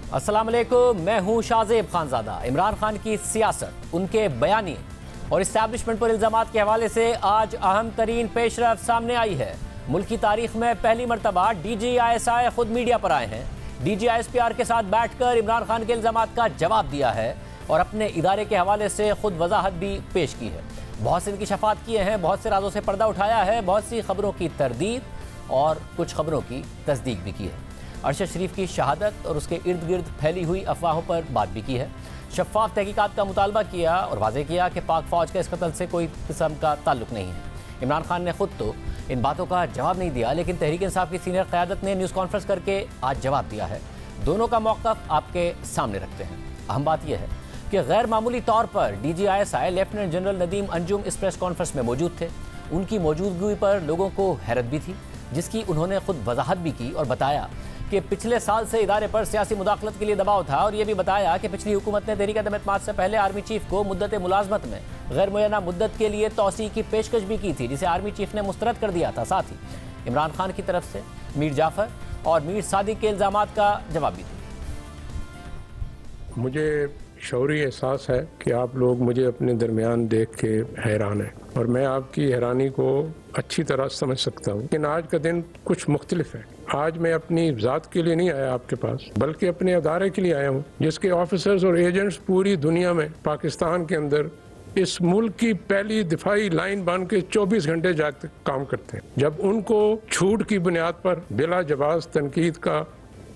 अस्सलाम वालेकुम, मैं हूं शाहजेब खानजादा। इमरान खान की सियासत, उनके बयानी और इस्टेब्लिशमेंट पर इल्जामात के हवाले से आज अहम तरीन पेशरफ सामने आई है। मुल्क की तारीख में पहली मरतबा DGISI खुद मीडिया पर आए हैं। DGISPR के साथ बैठकर इमरान खान के इल्जामात का जवाब दिया है और अपने इदारे के हवाले से खुद वजाहत भी पेश की है। बहुत से इनकिशाफात किए हैं, बहुत से राजों से पर्दा उठाया है, बहुत सी खबरों की तरदीद और कुछ खबरों की तस्दीक भी की है। अरशद शरीफ की शहादत और उसके इर्द गिर्द फैली हुई अफवाहों पर बात भी की है। शफाफ तहकीकात का मुतालबा किया और वाज़ेह किया कि पाक फ़ौज का इस कत्ल से कोई किस्म का ताल्लुक नहीं है। इमरान खान ने खुद तो इन बातों का जवाब नहीं दिया, लेकिन तहरीक इंसाफ की सीनियर क़यादत ने न्यूज़ कॉन्फ्रेंस करके आज जवाब दिया है। दोनों का मौक़िफ़ आपके सामने रखते हैं। अहम बात यह है कि गैर मामूली तौर पर DGISI lieutenant general Nadeem Anjum इस प्रेस कॉन्फ्रेंस में मौजूद थे। उनकी मौजूदगी पर लोगों को हैरत भी थी, जिसकी उन्होंने खुद वजाहत भी की और बताया कि पिछले साल से इदारे पर सियासी मुदाखलत के लिए दबाव था और ये भी बताया कि पिछली हुकूमत ने तहरीक अदम एतमाद से पहले आर्मी चीफ को मुद्दत मुलाजमत में गैर मुय्यना मुद्दत के लिए तौसी की पेशकश भी की थी, जिसे आर्मी चीफ ने मुस्तरद कर दिया था। साथ ही इमरान खान की तरफ से मीर जाफर और मीर सादिक के इल्जामात का जवाब भी दिया। मुझे शौरी एहसास है कि आप लोग मुझे अपने दरमियान देख के हैरान हैं और मैं आपकी हैरानी को अच्छी तरह समझ सकता हूँ। लेकिन आज का दिन कुछ मुख्तलिफ है। आज मैं अपनी ज़ात के लिए नहीं आया आपके पास, बल्कि अपने अदारे के लिए आया हूँ, जिसके ऑफिसर्स और एजेंट्स पूरी दुनिया में, पाकिस्तान के अंदर इस मुल्क की पहली दिफाई लाइन बन के 24 घंटे जाकर काम करते हैं। जब उनको छूट की बुनियाद पर बिला जवाब तनकीद का,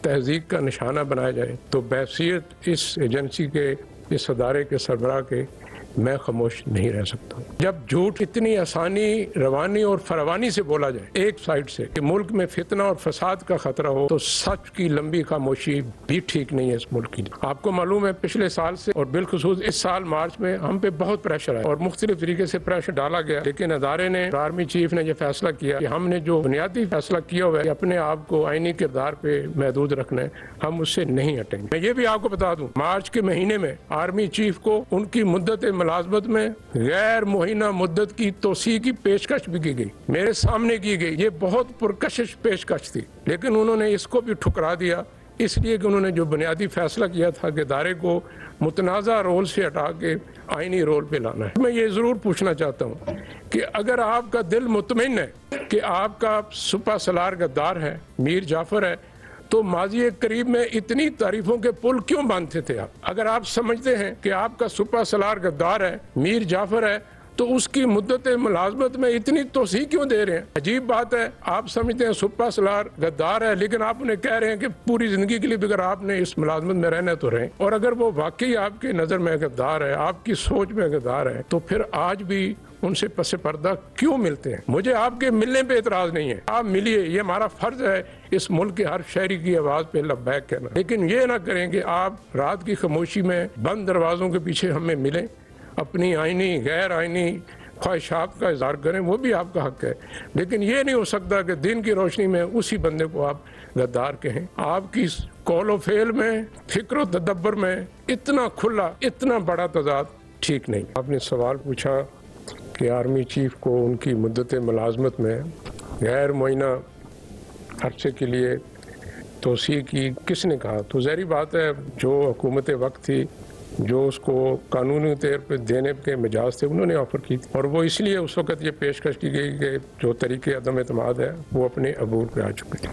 तहज़ीब का निशाना बनाया जाए तो बहसीत इस एजेंसी के, इस अदारे के सरबराह के मैं खामोश नहीं रह सकता। जब झूठ इतनी आसानी, रवानी और फरवानी से बोला जाए एक साइड से कि मुल्क में फितना और फसाद का खतरा हो, तो सच की लंबी खामोशी भी ठीक नहीं है इस मुल्क की। आपको मालूम है पिछले साल से और बिलखुसूस इस साल मार्च में हम पे बहुत प्रेशर है और मुख्तलिफ तरीके से प्रेशर डाला गया, लेकिन अदारे ने, आर्मी चीफ ने यह फैसला किया कि हमने जो बुनियादी फैसला किया हुआ है अपने आप को आईनी किरदार पे महदूद रखना है, हम उससे नहीं हटेंगे। मैं ये भी आपको बता दूं, मार्च के महीने में आर्मी चीफ को उनकी मुद्दत मुलाजमत में गैर मुहिना मुद्दत की तोसी की पेशकश भी की गई, मेरे सामने की गई। ये बहुत पुरकशिश पेशकश थी, लेकिन उन्होंने इसको भी ठुकरा दिया, इसलिए कि उन्होंने जो बुनियादी फैसला किया था कि इदारे को मुतनाज़ा रोल से हटा के आईनी रोल पे लाना है। मैं ये ज़रूर पूछना चाहता हूँ कि अगर आपका दिल मुतमईन है कि आपका सुपा सलार गद्दार है, मीर जाफर है, तो माजी करीब में इतनी तारीफों के पुल क्यों बांधते थे आप? अगर आप समझते हैं कि आपका सुपा सलार गद्दार है, मीर जाफर है, तो उसकी मुद्दत मुलाजमत में इतनी तोसी क्यों दे रहे हैं? अजीब बात है, आप समझते हैं सुपा सलार गद्दार है, लेकिन आप उन्हें कह रहे हैं कि पूरी जिंदगी के लिए अगर आपने इस मुलाजमत में रहना तो रहें। और अगर वो वाकई आपकी नज़र में गद्दार है, आपकी सोच में गद्दार है, तो फिर आज भी उनसे पसे पर्दा क्यों मिलते हैं? मुझे आपके मिलने पे एतराज नहीं है, आप मिलिए, ये हमारा फर्ज है इस मुल्क के हर शहरी की आवाज पे लब्बैक कहना। लेकिन ये ना करें कि आप रात की खामोशी में बंद दरवाजों के पीछे हमें मिलें, अपनी आईनी गैर आईनी ख्वाहिशात का इजहार करें, वो भी आपका हक है। लेकिन ये नहीं हो सकता कि दिन की रोशनी में उसी बंदे को आप गद्दार कहें। आपकी कौलो फेल में, फिक्र तदब्बर में इतना खुला, इतना बड़ा तजाद ठीक नहीं। आपने सवाल पूछा कि आर्मी चीफ को उनकी मुद्दत मुलाजमत में गैर मुइना अरसे के लिए तोसी की किसने कहा? तो ज़ाहिर बात है जो हुकूमत वक्त थी, जो उसको कानूनी तौर पर देने के मिजाज थे, उन्होंने ऑफर की थी और वो इसलिए उस वक्त ये पेशकश की गई कि जो तरीके अदम एतमाद है वो अपने अबूर पे आ चुके थे।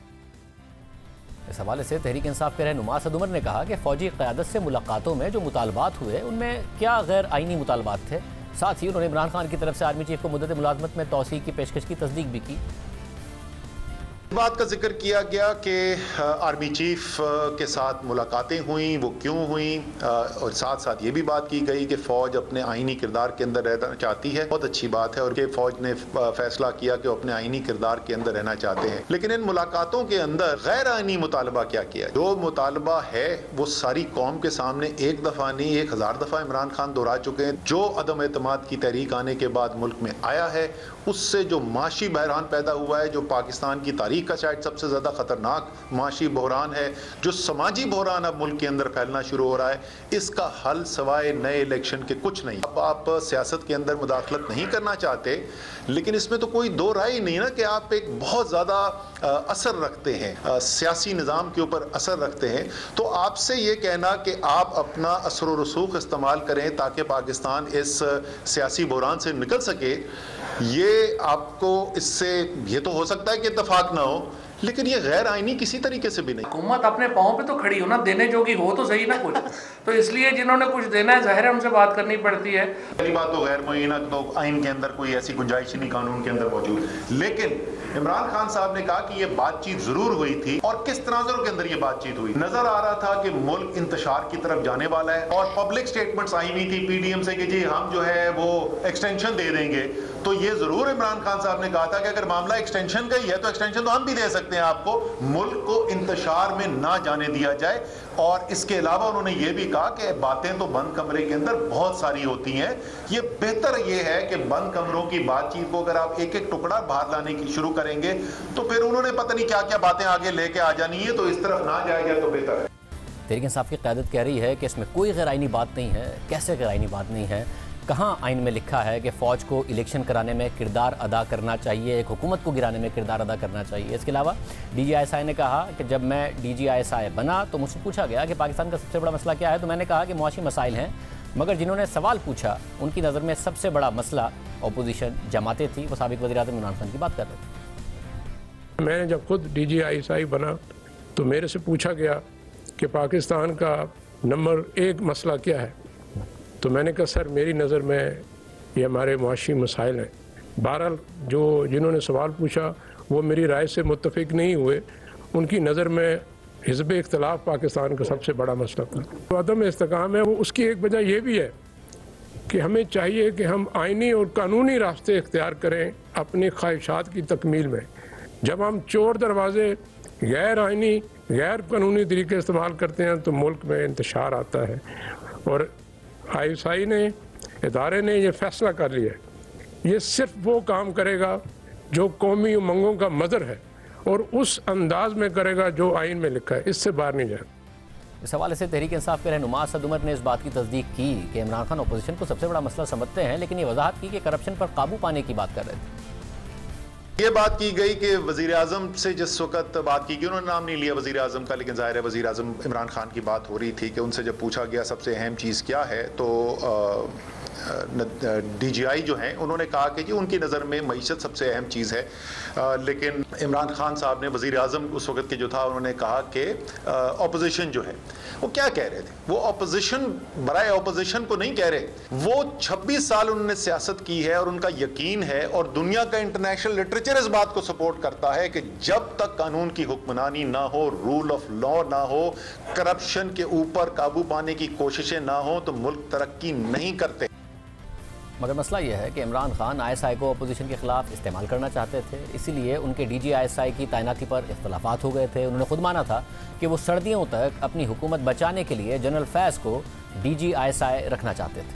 इस हवाले से तहरीक इंसाफ के रहनुमा असद उमर ने कहा कि फौजी क़यादत से मुलाकातों में जो मुतालबात हुए उनमें क्या गैर आईनी मुतालबात थे। साथ ही उन्होंने इमरान खान की तरफ से आर्मी चीफ को मुद्दत मुलाजमत में तौसी की पेशकश की तस्दीक भी की। बात का जिक्र किया गया कि आर्मी चीफ के साथ मुलाकातें हुई, वो क्यों हुई, और साथ साथ ये भी बात की गई कि फ़ौज अपने आईनी किरदार के अंदर रहना चाहती है। बहुत अच्छी बात है और कि फ़ौज ने फैसला किया कि वो अपने आईनी किरदार के अंदर रहना चाहते हैं। लेकिन इन मुलाकातों के अंदर गैर आईनी मुतालबा क्या किया? जो मुतालबा है वो सारी कौम के सामने एक दफ़ा नहीं 1000 दफ़ा इमरान खान दोहरा चुके हैं। जो अदम एतमाद की तहरीक आने के बाद मुल्क में आया है, उससे जो माशी बहरान पैदा हुआ है, जो पाकिस्तान की तारीख तारीख का शायद सबसे ज़्यादा ख़तरनाक माशी बहरान है, जो समाजी बहरान अब मुल्क के अंदर फैलना शुरू हो रहा है। इसका हल सवाए नए इलेक्शन के कुछ नहीं। अब आप सियासत के अंदर मुदाखलत नहीं करना चाहते, लेकिन इसमें तो कोई दो राय ही नहीं ना कि आप एक बहुत ज़्यादा असर रखते हैं, सियासी निज़ाम के ऊपर असर रखते हैं। तो आपसे ये कहना कि आप अपना असर व रसूख इस्तेमाल करें ताकि पाकिस्तान इस सियासी बहरान से निकल सके, ये आपको इससे ये तो हो सकता है कि इत्तेफाक ना हो, लेकिन ये गैर आईनी किसी तरीके से भी नहीं। हुकूमत अपने पाँव पे तो खड़ी हो ना, देने जोगी हो तो सही ना कुछ। तो इसलिए जिन्होंने कुछ देना है जाहिर है उनसे बात करनी पड़ती है। पहली बात तो गैर मुअय्यना तो आइन के अंदर कोई ऐसी गुंजाइश नहीं कानून के अंदर मौजूद, लेकिन इमरान खान साहब ने कहा कि ये बातचीत जरूर हुई थी। और किस तनाजुर के अंदर ये बातचीत हुई? नजर आ रहा था कि मुल्क इंतशार की तरफ जाने वाला है और पब्लिक स्टेटमेंट्स आई हुई थी पीडीएम से कि जी हम जो है वो एक्सटेंशन दे देंगे। तो ये जरूर इमरान खान साहब ने कहा था कि अगर मामला एक्सटेंशन का ही है तो एक्सटेंशन तो हम भी दे सकते हैं आपको, मुल्क को इंतशार में ना जाने दिया जाए। और इसके अलावा उन्होंने ये भी कहा कि बातें तो बंद कमरे के अंदर बहुत सारी होती हैं, ये बेहतर ये है कि बंद कमरों की बातचीत को अगर आप एक एक टुकड़ा बाहर लाने की शुरू करेंगे तो फिर उन्होंने पता नहीं क्या क्या बातें आगे लेके आ जानी है, तो इस तरफ ना जाया जाए तो बेहतर है। तहरीक इंसाफ की क़यादत कह रही है कि इसमें कोई गैर आइनी बात नहीं है। कैसे गैर आइनी बात नहीं है? कहाँ आइन में लिखा है कि फ़ौज को इलेक्शन कराने में किरदार अदा करना चाहिए, एक हुकूमत को गिराने में किरदार अदा करना चाहिए? इसके अलावा DGISI ने कहा कि जब मैं DGISI बना तो मुझसे पूछा गया कि पाकिस्तान का सबसे बड़ा मसला क्या है, तो मैंने कहा कि मुआशी मसाइल हैं, मगर जिन्होंने सवाल पूछा उनकी नज़र में सबसे बड़ा मसला अपोजिशन जमातें थी। वो साबिक़ वज़ीर-ए-आज़म इमरान खान की बात कर रहे थे। मैंने जब खुद DGISI बना तो मेरे से पूछा गया कि पाकिस्तान का नंबर 1 मसला क्या है, तो मैंने कहा सर मेरी नज़र में ये हमारे मुआशी मसाइल हैं। बहरहाल जिन्होंने सवाल पूछा वो मेरी राय से मुत्तफिक नहीं हुए, उनकी नज़र में हिज़्ब इख्तिलाफ पाकिस्तान का सबसे बड़ा मसला था। तो अदम इस्तेकाम है वो, उसकी एक वजह यह भी है कि हमें चाहिए कि हम आइनी और कानूनी रास्ते इख्तियार करें अपनी ख्वाहिशात की तकमील में। जब हम चोर दरवाजे गैर आइनी गैर कानूनी तरीके इस्तेमाल करते हैं तो मुल्क में इंतशार आता है। और ISI ने, इदारे ने ये फैसला कर लिया है, ये सिर्फ वो काम करेगा जो कौमी उमंगों का मदर है और उस अंदाज में करेगा जो आइन में लिखा है, इससे बाहर नहीं जाएगा। इस हवाले से तहरीक इंसाफ के रहनुमा असद उमर ने इस बात की तस्दीक की कि इमरान खान अपोजिशन को सबसे बड़ा मसला समझते हैं, लेकिन ये वजाहत की कि करप्शन पर काबू पाने की बात कर रहे थे। ये बात की गई कि वज़ीर आज़म से जिस वक्त बात की गई, उन्होंने नाम नहीं लिया वज़ीर आज़म का, लेकिन ज़ाहिर है वज़ीर आज़म इमरान खान की बात हो रही थी कि उनसे जब पूछा गया सबसे अहम चीज़ क्या है, तो DGI जो हैं उन्होंने कहा कि जी उनकी नज़र में मईशत सबसे अहम चीज़ है। लेकिन इमरान खान साहब ने, वज़ीर आज़म उस वक्त के जो था, उन्होंने कहा कि अपोजिशन जो है वो क्या कह रहे थे, वो अपोजिशन बराए अपोजिशन को नहीं कह रहे, वो 26 साल उन्होंने सियासत की है और उनका यकीन है और दुनिया का इंटरनेशनल लिटरेचर इस बात को सपोर्ट करता है कि जब तक कानून की हुक्मरानी ना हो, रूल ऑफ लॉ ना हो, करप्शन के ऊपर काबू पाने की कोशिशें ना हो, तो मुल्क तरक्की नहीं करते। मगर मसला यह है कि इमरान खान ISI को अपोजिशन के खिलाफ इस्तेमाल करना चाहते थे, इसीलिए उनके DGISI की तैनाती पर इख्तलाफात हो गए थे। उन्होंने खुद माना था कि वो सर्दियों तक अपनी हुकूमत बचाने के लिए जनरल फैज़ को DGISI रखना चाहते थे।